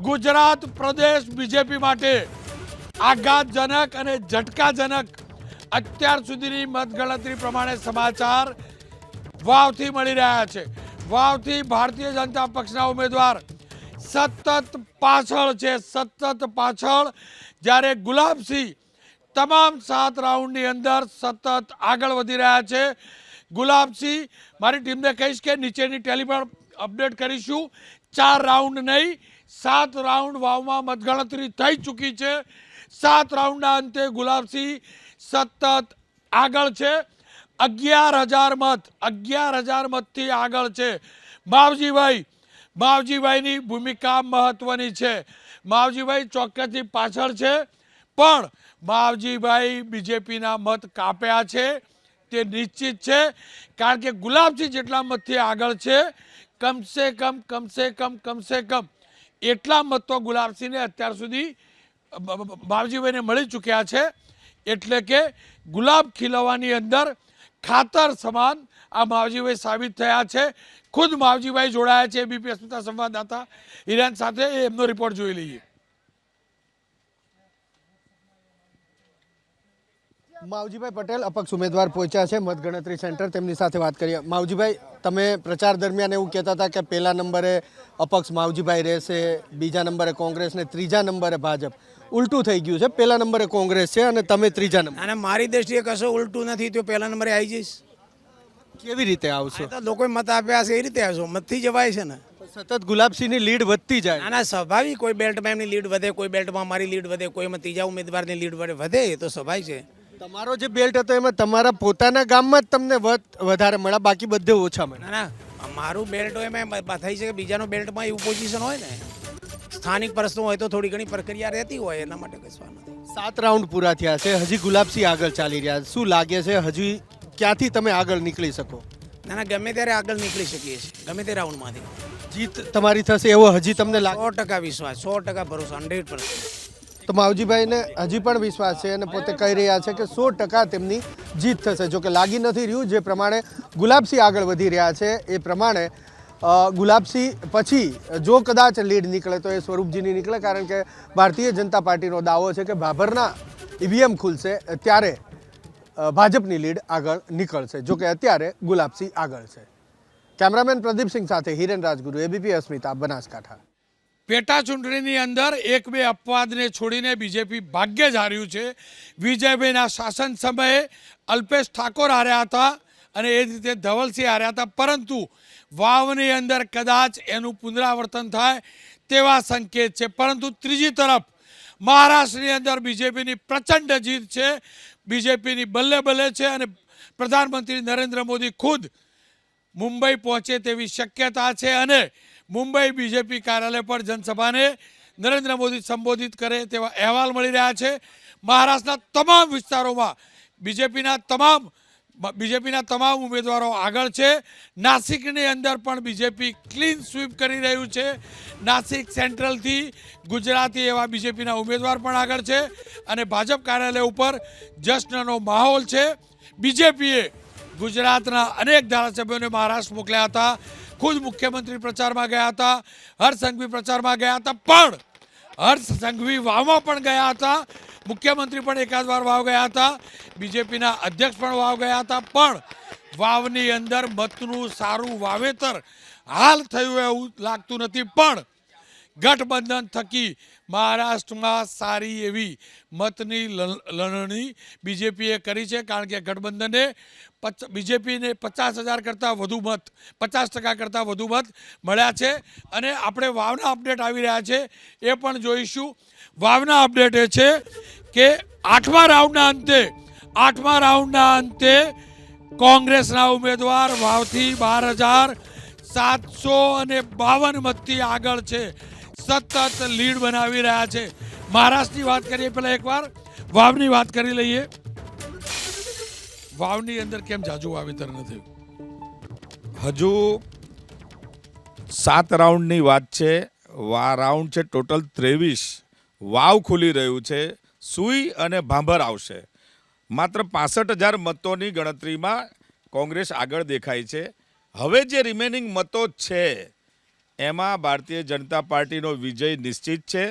ગુજરાત પ્રદેશ BJP માટે આઘાતજનક અને ઝટકાજનક અત્યાર સુધીની મતગણતરી પ્રમાણે સમાચાર વાવથી મળી રહ્યા છે। વાવથી ભારતીય જનતા પક્ષના ઉમેદવાર સતત પાછળ છે, સતત પાછળ, જ્યારે ગુલાબસિંહ તમામ 7 રાઉન્ડની અંદર સતત આગળ વધી રહ્યા છે। ગુલાબસિંહ, મારી ટીમને કહીશ કે નીચેની ટેલી પર અપડેટ કરીશું, 4 રાઉન્ડ નહીં 7 રાઉન્ડ વાવમાં મતગણતરી થઈ ચૂકી છે। 7 રાઉન્ડના અંતે ગુલાબસિંહ સતત આગળ છે, 11,000 મતથી આગળ છે। માવજીભાઈની ભૂમિકા મહત્વની છે। માવજીભાઈ ચોક્કસથી પાછળ છે, પણ માવજીભાઈ બીજેપીના મત કાપ્યા છે તે નિશ્ચિત છે, કારણ કે ગુલાબસિંહ જેટલા મતથી આગળ છે, કમસે કમ એટલા મત તો ગુલાબસિંહને અત્યાર સુધી માવજીભાઈને મળી ચૂક્યા છે। એટલે કે ગુલાબ ખીલવાની અંદર ખાતર સમાન આ માવજીભાઈ સાબિત થયા છે। ખુદ માવજીભાઈ જોડાયા છે એબીપી અસ્મિતા સંવાદદાતા હિરેન સાથે, એમનો રિપોર્ટ જોઈ લઈએ। માવજીભાઈ પટેલ અપક્ષ ઉમેદવાર પહોંચ્યા છે મતગણતરી સેન્ટર, તેમની સાથે વાત કરીએ। માવજીભાઈ, તમે પ્રચાર દરમિયાન એવું કહેતા હતા કે પહેલા નંબરે અપક્ષ માવજીભાઈ રહેશે, બીજા નંબરે કોંગ્રેસ ને ત્રીજા નંબરે ભાજપ। ઉલટું થઈ ગયું છે, પહેલા નંબરે કોંગ્રેસ છે અને તમે ત્રીજા નંબરે। અને મારી દ્રષ્ટિએ કશું ઉલટું નથી, તો પહેલા નંબરે આવી જઈશ। કેવી રીતે આવશો? તો લોકોએ મત આપ્યા છે એ રીતે આવશો, મતથી જવાય છે ને। સતત ગુલાબસિંહની લીડ વધતી જાય। આના સ્વાભાવિક, કોઈ બેલ્ટમાં એમની લીડ વધે, કોઈ બેલ્ટમાં મારી લીડ વધે, કોઈમાં ત્રીજા ઉમેદવારની લીડ વધે, એ તો સ્વાભાવિક છે। તમારો જે બેલ્ટ હતો એમાં તમારા પોતાના ગામમાં જ તમને વધારે મળ્યા, બાકી બધે ઓછા મળ્યા। ના, મારું બેલ્ટ હોય એમાં થઈ છે કે બીજાનો બેલ્ટમાં એવું પોઝિશન હોય ને, સ્થાનિક પ્રશ્નો હોય તો થોડી ઘણી પ્રક્રિયા રહેતી હોય, એના માટે કશું નથી। 7 રાઉન્ડ પૂરા થયા છે, હજી ગુલાબસિંહ આગળ ચાલી રહ્યા, શું લાગે છે હજી ક્યાંથી તમે આગળ નીકળી શકો? ના, ગમે ત્યારે આગળ નીકળી શકીએ છીએ, ગમે તે રાઉન્ડમાંથી જીત તમારી થશે એવો હજી તમને લાગે? 100% વિશ્વાસ, 100% ભરોસો, 100%। તો માવજીભાઈને હજી પણ વિશ્વાસ છે અને પોતે કહી રહ્યા છે કે 100% તેમની જીત થશે। જો કે લાગી નથી રહ્યું, જે પ્રમાણે ગુલાબસિંહ આગળ વધી રહ્યા છે એ પ્રમાણે ગુલાબસિંહ પછી જો કદાચ લીડ નીકળે તો એ સ્વરૂપજીની નીકળે, કારણ કે ભારતીય જનતા પાર્ટીનો દાવો છે કે ભાભરના ઈવીએમ ખુલશે ત્યારે ભાજપની લીડ આગળ નીકળશે। જો કે અત્યારે ગુલાબસિંહ આગળ છે। કેમેરામેન પ્રદીપસિંહ સાથે હિરેન રાજગુરુ, એબીપી અસ્મિતા, બનાસકાંઠા। પેટા ચૂંટણીની અંદર 1-2 અપવાદને છોડીને બીજેપી ભાગ્યે જ હાર્યું છે। વિજયભાઈના શાસન સમયે અલ્પેશ ઠાકોર હાર્યા હતા અને એ જ રીતે ધવલસિંહ હાર્યા હતા, પરંતુ વાવની અંદર કદાચ એનું પુનરાવર્તન થાય તેવા સંકેત છે। પરંતુ ત્રીજી તરફ મહારાષ્ટ્રની અંદર બીજેપીની પ્રચંડ જીત છે, બીજેપીની બલ્લે છે અને પ્રધાનમંત્રી નરેન્દ્ર મોદી ખુદ મુંબઈ પહોંચે તેવી શક્યતા છે અને મુંબઈ બીજેપી કાર્યાલય પર જનસભાને નરેન્દ્ર મોદી સંબોધિત કરે તેવા અહેવાલ મળી રહ્યા છે। મહારાષ્ટ્રના તમામ વિસ્તારોમાં બીજેપીના તમામ ઉમેદવારો આગળ છે। નાસિકની અંદર પણ બીજેપી ક્લીન સ્વીપ કરી રહ્યું છે। નાસિક સેન્ટ્રલથી ગુજરાતી એવા બીજેપીના ઉમેદવાર પણ આગળ છે અને ભાજપ કાર્યાલય ઉપર જશ્નનો માહોલ છે। બીજેપીએ ગુજરાતના અનેક ધારાસભ્યોને મહારાષ્ટ્ર મોકલ્યા હતા, ખુદ મુખ્યમંત્રી પ્રચારમાં ગયા હતા, હર્ષ સંઘવી પ્રચારમાં ગયા હતા, પણ હર્ષ સંઘવી વાવમાં પણ ગયા હતા, મુખ્યમંત્રી પણ એકાદ વાર વાવ ગયા હતા, બીજેપીના અધ્યક્ષ પણ વાવ ગયા હતા, પણ વાવની અંદર મતનું સારું વાવેતર હાલ થયું એવું લાગતું નથી। પણ ગઠબંધન થકી મહારાષ્ટ્રમાં સારી એવી મતની લણણી બીજેપીએ કરી છે, કારણ કે ગઠબંધને બીજેપીને 50,000 કરતાં વધુ મત, 50% કરતાં વધુ મત મળ્યા છે। અને આપણે વાવના અપડેટ આવી રહ્યા છે એ પણ જોઈશું। વાવના અપડેટ એ છે કે 8મા રાઉન્ડના અંતે કોંગ્રેસના ઉમેદવાર વાવથી 12,752 મતથી આગળ છે, સતત લીડ બનાવી રહ્યા છે। મહારાષ્ટ્રની વાત કરીએ પહેલા એકવાર વાવની વાત કરી લઈએ। વાવની અંદર કેમ જાજુ વાવેતર ન થયું? હજુ 7 રાઉન્ડની વાત છે, રાઉન્ડ છે ટોટલ 23। વાવ ખુલી રહ્યું છે, સુઈ અને ભાંભર આવશે। માત્ર 65,000 મતોની ગણતરીમાં કોંગ્રેસ આગળ દેખાય છે। હવે જે રિમેનિંગ મતો છે એમાં ભારતીય જનતા પાર્ટીનો વિજય નિશ્ચિત છે.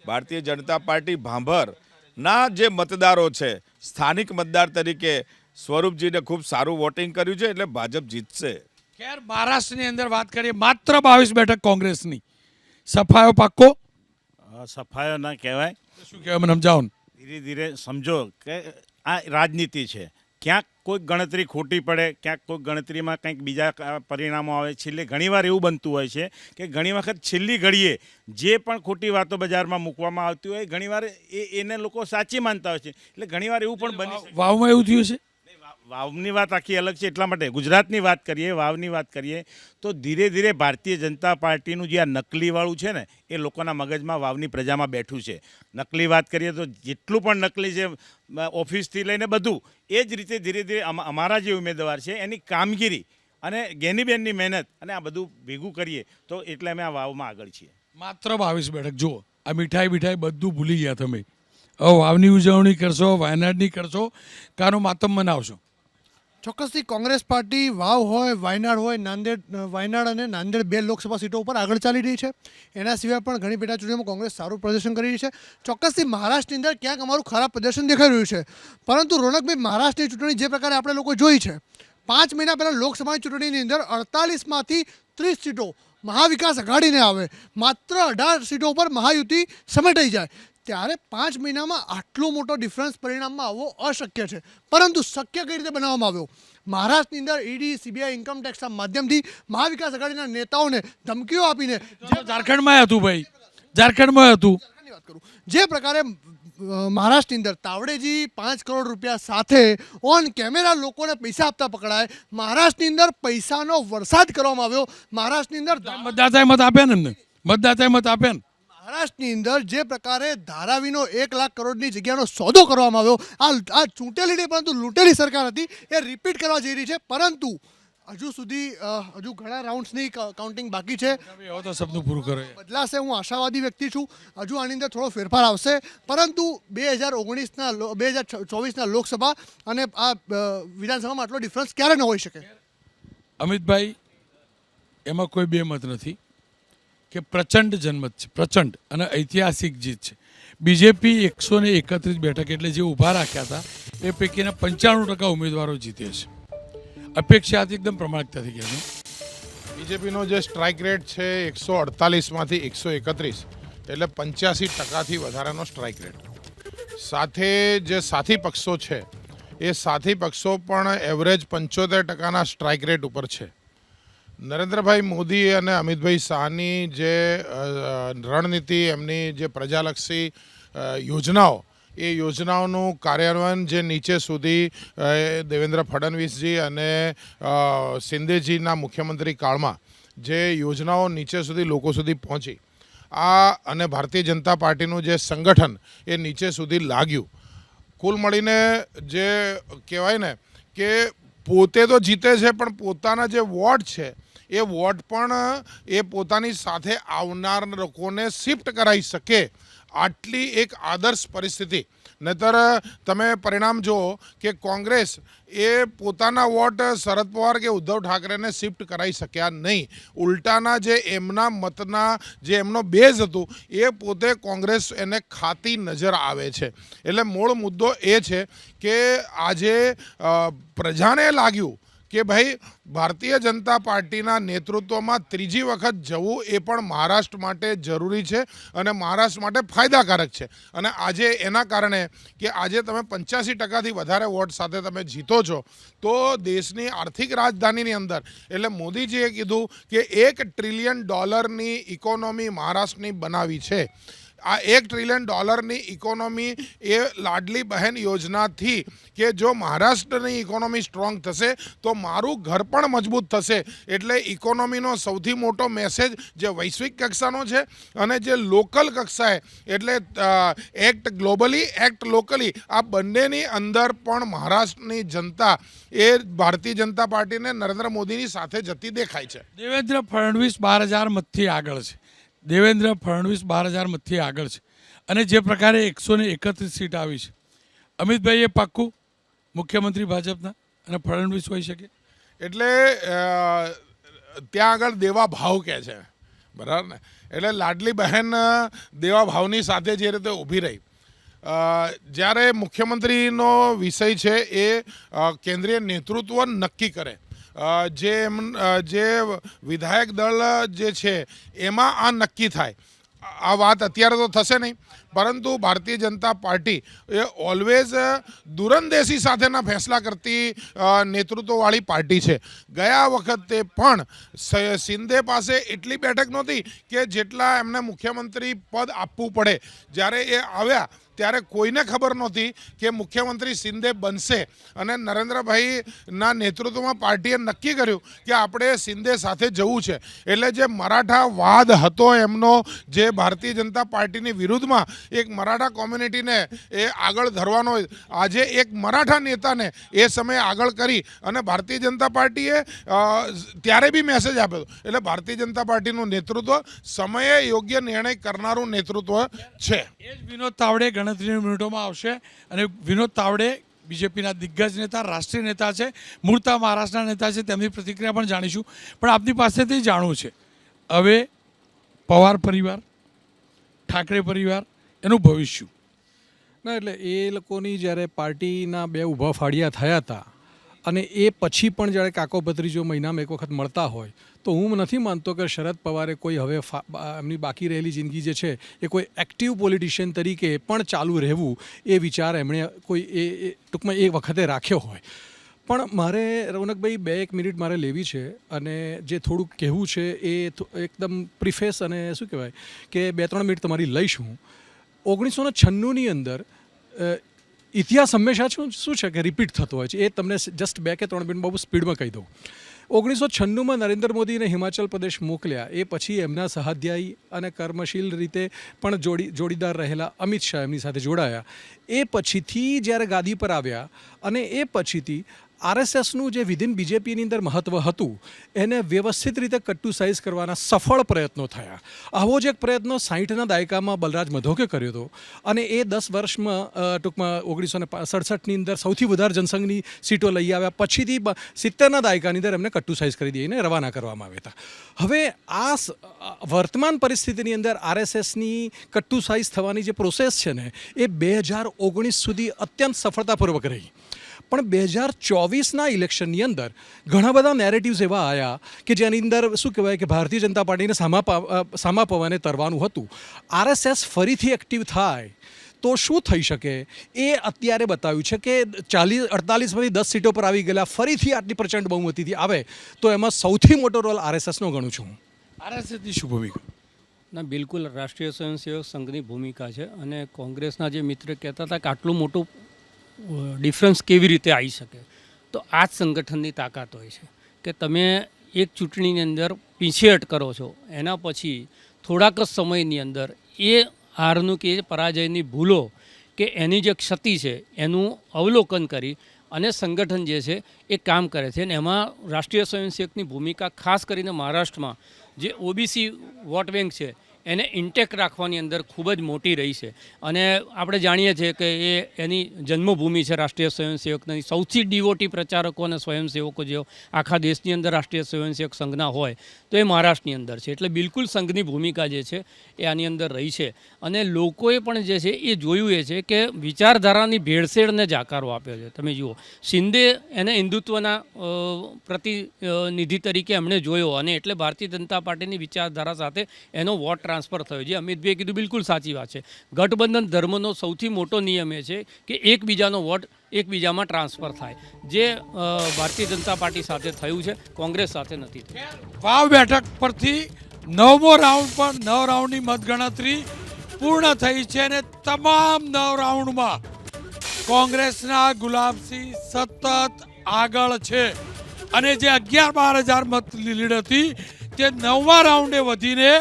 ભારતીય જનતા પાર્ટી ભાંભરના જે મતદારો છે, સ્થાનિક મતદાર તરીકે સ્વરૂપજીને ખૂબ સારું વોટિંગ કર્યું છે, એટલે ભાજપ જીતશે. ખેર મહારાષ્ટ્રની અંદર વાત કરીએ, માત્ર 22 બેઠક કોંગ્રેસની. સફાયો પાક્કો? સફાયો ના કહેવાય. શું કહેવાય મને સમજાવો ને. ધીરે ધીરે સમજો કે આ રાજનીતિ છે. ક્યાંક કોઈક ગણતરી ખોટી પડે, ક્યાંક કોઈક ગણતરીમાં કંઈક બીજા પરિણામો આવે. છેલ્લે ઘણીવાર એવું બનતું હોય છે કે ઘણી વખત છેલ્લી ઘડીએ જે પણ ખોટી વાતો બજારમાં મૂકવામાં આવતી હોય, ઘણીવાર એને લોકો સાચી માનતા હોય છે. એટલે ઘણીવાર એવું પણ બની શકે. વાવમાં એવું થયું છે? વાવની વાત આખી અલગ છે. એટલા માટે ગુજરાતની વાત કરીએ, વાવની વાત કરીએ તો ધીરે ધીરે ભારતીય જનતા પાર્ટીનું જે આ નકલીવાળું છે ને, એ લોકોના મગજમાં, વાવની પ્રજામાં બેઠું છે. નકલી વાત કરીએ તો જેટલું પણ નકલી છે, ઓફિસથી લઈને બધું, એ જ રીતે ધીરે ધીરે અમારા જે ઉમેદવાર છે એની કામગીરી અને ગેનીબેનની મહેનત અને આ બધું ભેગું કરીએ તો એટલે અમે આ વાવમાં આગળ છીએ. માત્ર 22 બેઠક. જુઓ, આ મીઠાઈ બધું ભૂલી ગયા તમે. હવે વાવની ઉજવણી કરશો, વાયનાડની કરશો, કાનો માતમ મનાવશો? ચોક્કસથી કોંગ્રેસ પાર્ટી વાવ હોય, વાયનાડ હોય, વાયનાડ અને નાંદેડ 2 લોકસભા સીટો ઉપર આગળ ચાલી રહી છે. એના સિવાય પણ ઘણી પેટા ચૂંટણીઓમાં કોંગ્રેસ સારું પ્રદર્શન કરી રહી છે. ચોક્કસથી મહારાષ્ટ્રની અંદર ક્યાંક અમારું ખરાબ પ્રદર્શન દેખાઈ રહ્યું છે. પરંતુ રોનકભાઈ, મહારાષ્ટ્રની ચૂંટણી જે પ્રકારે આપણે લોકો જોઈ છે, 5 મહિના પહેલાં લોકસભાની ચૂંટણીની અંદર 48માંથી 30 સીટો મહાવિકાસ અઘાડીને આવે, માત્ર 18 સીટો ઉપર મહાયુતિ સમેટાઈ જાય. ત્યારે 5 મહિનામાં આટલો મોટો ડિફરન્સ પરિણામમાં આવવો અશક્ય છે. પરંતુ શક્ય કઈ રીતે બનાવવામાં આવ્યો? મહારાષ્ટ્રની અંદર ઈડી, સીબીઆઈ, ઇન્કમ ટેક્સના માધ્યમથી મહાવિકાસ અઘાડીના નેતાઓને ધમકીઓ આપીને, ઝારખંડમાં હતું ભાઈ, ઝારખંડમાં હતું. વાત કરું, જે પ્રકારે મહારાષ્ટ્રની અંદર તાવડેજી 5 કરોડ રૂપિયા સાથે ઓન કેમેરા લોકોને પૈસા આપતા પકડાય, મહારાષ્ટ્રની અંદર પૈસાનો વરસાદ કરવામાં આવ્યો. મહારાષ્ટ્રની અંદર મતદાતાએ મત આપ્યા ને એમને, મતદાતાએ મત આપ્યા ને. મહારાષ્ટ્રની અંદર જે પ્રકારે ધારાવીનો 1 લાખ કરોડની જગ્યાનો સોદો કરવામાં આવ્યો, આ ચૂંટેલી નહીં પરંતુ લૂંટેલી સરકાર હતી, એ રિપીટ કરવા જઈ રહી છે. પરંતુ હજુ સુધી હજુ ઘણા રાઉન્ડ્સની કાઉન્ટિંગ બાકી છે. હવે તો સપનું પૂરું કરે. બદલાશે, હું આશાવાદી વ્યક્તિ છું. હજુ આની અંદર થોડો ફેરફાર આવશે. પરંતુ 2024ના લોકસભા અને આ વિધાનસભામાં આટલો ડિફરન્સ ક્યારે ન હોઈ શકે? અમિતભાઈ, એમાં કોઈ બે મત નથી કે પ્રચંડ જનમત છે, પ્રચંડ અને ઐતિહાસિક જીત છે. બીજેપી 131 બેઠક એટલે જે ઊભા રાખ્યા હતા એ પૈકીના 95% ઉમેદવારો જીતે છે. અપેક્ષા એકદમ પ્રમાણિકતાથી કહેજો. બીજેપીનો જે સ્ટ્રાઇક રેટ છે 148માંથી 131, એટલે 85%થી વધારાનો સ્ટ્રાઇક રેટ. સાથે જે સાથી પક્ષો છે એ સાથી પક્ષો પણ એવરેજ 75%ના સ્ટ્રાઇક રેટ ઉપર છે. નરેન્દ્રભાઈ મોદી અને અમિતભાઈ શાહની જે રણનીતિ, એમની જે પ્રજાલક્ષી યોજનાઓ, એ યોજનાઓનું કાર્યાન્વયન જે નીચે સુધી દેવેન્દ્ર ફડણવીસજી અને શિંદેજીના મુખ્યમંત્રી કાળમાં જે યોજનાઓ નીચે સુધી લોકો સુધી પહોંચી, આ અને ભારતીય જનતા પાર્ટીનું જે સંગઠન એ નીચે સુધી લાગ્યું, કુલ મળીને જે કહેવાય ને કે પોતે તો જીતે છે પણ પોતાના જે વોર્ડ છે એ વોર્ડ પણ એ પોતાની સાથે આવનાર લોકોને શિફ્ટ કરાવી શકે, આટલી એક આદર્શ પરિસ્થિતિ. નહીતર તમે પરિણામ જુઓ કે કોંગ્રેસ એ પોતાના વોટ શરદ પવાર કે ઉદ્ધવ ઠાકરેને શિફ્ટ કરાવી શક્યા નહીં. ઉલટાના જે એમના મતના જે એમનો બેઝ હતું એ પોતે કોંગ્રેસ એને ખાતી નજર આવે છે. એટલે મૂળ મુદ્દો એ છે કે આજે પ્રજાને લાગ્યું કે ભાઈ ભારતીય જનતા પાર્ટીના નેતૃત્વમાં ત્રીજી વખત જવું એ પણ મહારાષ્ટ્ર માટે જરૂરી છે અને મહારાષ્ટ્ર માટે ફાયદાકારક છે. અને આજે એના કારણે કે આજે તમે 85%થી વધારે વોટ સાથે તમે જીતો છો, તો દેશની આર્થિક રાજધાનીની અંદર, એટલે મોદીજીએ કીધું કે $1 ટ્રિલિયન ઇકોનોમી મહારાષ્ટ્રની બનાવી છે. આ $1 ટ્રિલિયન ઇકોનોમી એ લાડલી બહેન યોજનાથી કે જો મહારાષ્ટ્રની ઇકોનોમી સ્ટ્રોંગ થશે તો મારું ઘર પણ મજબૂત થશે. એટલે ઇકોનોમીનો સૌથી મોટો મેસેજ જે વૈશ્વિક કક્ષાનો છે અને જે લોકલ કક્ષાએ, એટલે એક્ટ ગ્લોબલી, એક્ટ લોકલી, આ બંનેની અંદર પણ મહારાષ્ટ્રની જનતા એ ભારતીય જનતા પાર્ટીને નરેન્દ્ર મોદીની સાથે જતી દેખાય છે. દેવેન્દ્ર ફડણવીસ 12,000 મતથી આગળ છે. દેવેન્દ્ર ફડણવીસ 12,000 મતથી આગળ છે. અને જે પ્રકારે 131 સીટ આવી છે, અમિતભાઈ એ પાક્કું મુખ્યમંત્રી ભાજપના અને ફડણવીસ હોઈ શકે? એટલે ત્યાં આગળ દેવા ભાવ કહે છે. બરાબર ને. એટલે લાડલી બહેન દેવા ભાવની સાથે જે રીતે ઊભી રહી, જ્યારે મુખ્યમંત્રીનો વિષય છે એ કેન્દ્રીય નેતૃત્વ નક્કી કરે, જે વિધાયક દળ જે છે એમાં આ નક્કી થાય. આ વાત અત્યારે તો થશે નહીં, પરંતુ ભારતીય જનતા પાર્ટી એ ઓલવેઝ દૂરંદેશી સાથેના ફેસલા કરતી નેતૃત્વવાળી પાર્ટી છે. ગયા વખતે પણ શિંદે પાસે એટલી બેઠક નહોતી કે જેટલા એમને મુખ્યમંત્રી પદ આપવું પડે. જ્યારે એ આવ્યા ત્યારે કોઈને ખબર નહોતી કે મુખ્યમંત્રી શિંદે બનશે, અને નરેન્દ્રભાઈના નેતૃત્વમાં પાર્ટીએ નક્કી કર્યું કે આપણે શિંદે સાથે જવું છે. એટલે જે મરાઠા વાદ હતો એમનો, જે ભારતીય જનતા પાર્ટીની વિરુદ્ધમાં એક મરાઠા કોમ્યુનિટીને એ આગળ ધરવાનો, આજે એક મરાઠા નેતાને એ સમયે આગળ કરી અને ભારતીય જનતા પાર્ટીએ ત્યારે બી મેસેજ આપ્યો હતો. એટલે ભારતીય જનતા પાર્ટીનું નેતૃત્વ સમયે યોગ્ય નિર્ણય કરનારું નેતૃત્વ છે. એ જ વિનોદ તાવડે ગણતરીની મિનિટોમાં આવશે, અને વિનોદ તાવડે બીજેપીના દિગ્ગજ નેતા, રાષ્ટ્રીય નેતા છે, મૂળતા મહારાષ્ટ્રના નેતા છે, તેમની પ્રતિક્રિયા પણ જાણીશું. પણ આપની પાસેથી જાણવું છે, હવે પવાર પરિવાર, ઠાકરે પરિવાર, એનું ભવિષ્ય. ના, એટલે એ લોકોની જ્યારે પાર્ટીના બે ઊભા ફાળિયા થયા હતા અને એ પછી પણ જ્યારે કાકો ભત્રીજો મહિનામાં એક વખત મળતા હોય, તો હું નથી માનતો કે શરદ પવારે કોઈ હવે એમની બાકી રહેલી જિંદગી જે છે એ કોઈ એક્ટિવ પોલિટિશિયન તરીકે પણ ચાલુ રહેવું એ વિચાર એમણે કોઈ એ ટૂંકમાં એ વખતે રાખ્યો હોય. પણ મારે રૌનકભાઈ 2-1 મિનિટ મારે લેવી છે, અને જે થોડુંક કહેવું છે એ એકદમ પ્રિફેસ અને શું કહેવાય કે 2-3 મિનિટ તમારી લઈશું. 1996ની અંદર ઇતિહાસ હંમેશા શું છે કે રિપીટ થતો હોય છે. એ તમને જસ્ટ 2 કે 3 મિનિટ બહુ સ્પીડમાં કહી દઉં. 1996માં નરેન્દ્ર મોદીને હિમાચલ પ્રદેશ મોકલ્યા, એ પછી એમના સહાધ્યાયી અને કર્મશીલ રીતે પણ જોડીદાર રહેલા અમિત શાહ એમની સાથે જોડાયા. એ પછીથી જ્યારે ગાદી પર આવ્યા અને એ પછીથી આરએસએસનું જે વિધિન બીજેપીની અંદર મહત્ત્વ હતું એને વ્યવસ્થિત રીતે કટ્ટુસાઇઝ કરવાના સફળ પ્રયત્નો થયા. આવો જ એક પ્રયત્ન 60ના દાયકામાં બલરાજ મધોકે કર્યો હતો, અને એ 10 વર્ષમાં ટૂંકમાં 1967ની અંદર સૌથી વધારે જનસંઘની સીટો લઈ આવ્યા. પછીથી 70ના દાયકાની અંદર એમને કટ્ટુસાઇઝ કરી દઈને રવાના કરવામાં આવ્યા હતા. હવે આ વર્તમાન પરિસ્થિતિની અંદર આરએસએસની કટ્ટુસાઇઝ થવાની જે પ્રોસેસ છે ને એ 2019 સુધી અત્યંત સફળતાપૂર્વક રહી. પણ 2024ના ઇલેક્શનની અંદર ઘણા બધા નેરેટિવ્સ એવા આવ્યા કે જેની અંદર શું કહેવાય કે ભારતીય જનતા પાર્ટીને સામા પવને તરવાનું હતું. આરએસએસ ફરીથી એક્ટિવ થાય તો શું થઈ શકે એ અત્યારે બતાવ્યું છે કે 48માંથી 10 સીટો પર આવી ગયેલા, ફરીથી આટલી પ્રચંડ બહુમતીથી આવે તો એમાં સૌથી મોટો રોલ આરએસએસનો ગણું છું. આરએસએસની શું ભૂમિકા? ના, બિલકુલ રાષ્ટ્રીય સ્વયંસેવક સંઘની ભૂમિકા છે. અને કોંગ્રેસના જે મિત્ર કહેતા હતા કે આટલું મોટું ડિફરન્સ કેવી રીતે આવી શકે, તો આ જ સંગઠનની તાકાત હોય છે કે તમે એક ચૂંટણીની અંદર પીછેહટ કરો છો, એના પછી થોડાક જ સમયની અંદર એ હારનું કે પરાજયની ભૂલો કે એની જે ક્ષતિ છે એનું અવલોકન કરી અને સંગઠન જે છે એ કામ કરે છે. અને એમાં રાષ્ટ્રીય સ્વયંસેવકની ભૂમિકા ખાસ કરીને મહારાષ્ટ્રમાં જે ઓબીસી વોટ બેંક છે એને ઇન્ટેક રાખવાની અંદર ખૂબ જ મોટી રહી છે. અને આપણે જાણીએ છીએ કે એની જન્મભૂમિ છે રાષ્ટ્રીય સ્વયંસેવકની. સૌથી ડિવોટી પ્રચારકો અને સ્વયંસેવકો જેઓ આખા દેશની અંદર રાષ્ટ્રીય સ્વયંસેવક સંઘના હોય તો એ મહારાષ્ટ્રની અંદર છે. એટલે બિલકુલ સંઘની ભૂમિકા જે છે એ આની અંદર રહી છે. અને લોકોએ પણ જે છે એ જોયું એ છે કે વિચારધારાની ભેળસેળને જ આકારો આપ્યો છે. તમે જુઓ, શિંદે એને હિન્દુત્વના પ્રતિનિધિ તરીકે એમણે જોયો, અને એટલે ભારતીય જનતા પાર્ટીની વિચારધારા સાથે એનો વોટ ટ્રાન્સફર થયો. જે અમિતભાઈએ કીધું બિલકુલ સાચી વાત છે. ગઠબંધન ધર્મનો સૌથી મોટો નિયમ એ છે કે એકબીજાનો વોટ એકબીજામાં ટ્રાન્સફર થાય, જે ભારતીય જનતા પાર્ટી સાથે થયું છે, કોંગ્રેસ સાથે નથી થયું. વાવ બેઠક પરથી 9મો રાઉન્ડ પર 9 રાઉન્ડની મતગણતરી પૂર્ણ થઈ છે, અને તમામ 9 રાઉન્ડમાં કોંગ્રેસના ગુલાબસિંહ સતત આગળ છે. અને જે 11-12 હજાર મત લીડ હતી તે 9મા રાઉન્ડે વધીને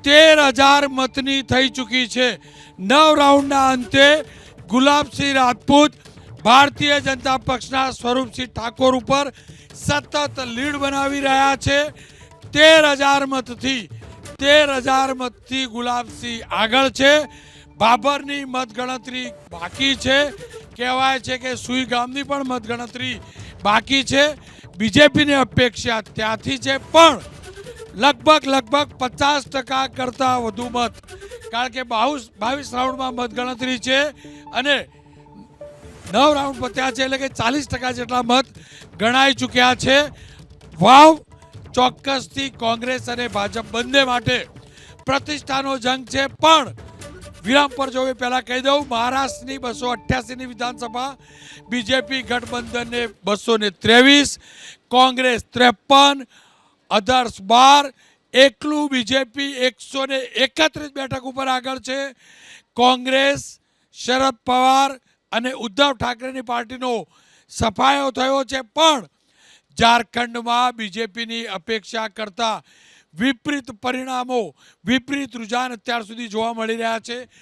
13,000 મતની થઈ ચૂકી છે. 9 રાઉન્ડના અંતે ગુલાબસિંહ રાજપૂત ભારતીય જનતા પક્ષના સ્વરૂપસિંહ ઠાકોર ઉપર સતત લીડ બનાવી રહ્યા છે. 13,000 મતથી ગુલાબસિંહ આગળ છે. બાબરની મતગણતરી બાકી છે. કહેવાય છે કે સુઈ ગામની પણ મતગણતરી બાકી છે. બીજેપીની અપેક્ષા ત્યાંથી છે, પણ લગભગ 50% કરતાં વધુ મત, કારણ કે 22 રાઉન્ડમાં મતગણતરી છે અને 9 રાઉન્ડ પત્યા છે, એટલે કે 40% જેટલા મત ગણાઈ ચૂક્યા છે. વાવ ચોક્કસથી કોંગ્રેસ અને ભાજપ બંને માટે પ્રતિષ્ઠાનો જંગ છે. પણ વિરામ પર જવું એ પહેલાં કહી દઉં, મહારાષ્ટ્રની 288ની વિધાનસભા બીજેપી ગઠબંધનને 223, કોંગ્રેસ 53, અધર્સ 12, એકલું બીજેપી 131 બેઠક ઉપર આગળ છે. કોંગ્રેસ, શરદ પવાર અને ઉદ્ધવ ઠાકરેની પાર્ટીનો સફાયો થયો છે, પણ ઝારખંડમાં બીજેપીની અપેક્ષા કરતાં વિપરીત પરિણામો, વિપરીત રુઝાન અત્યાર સુધી જોવા મળી રહ્યા છે.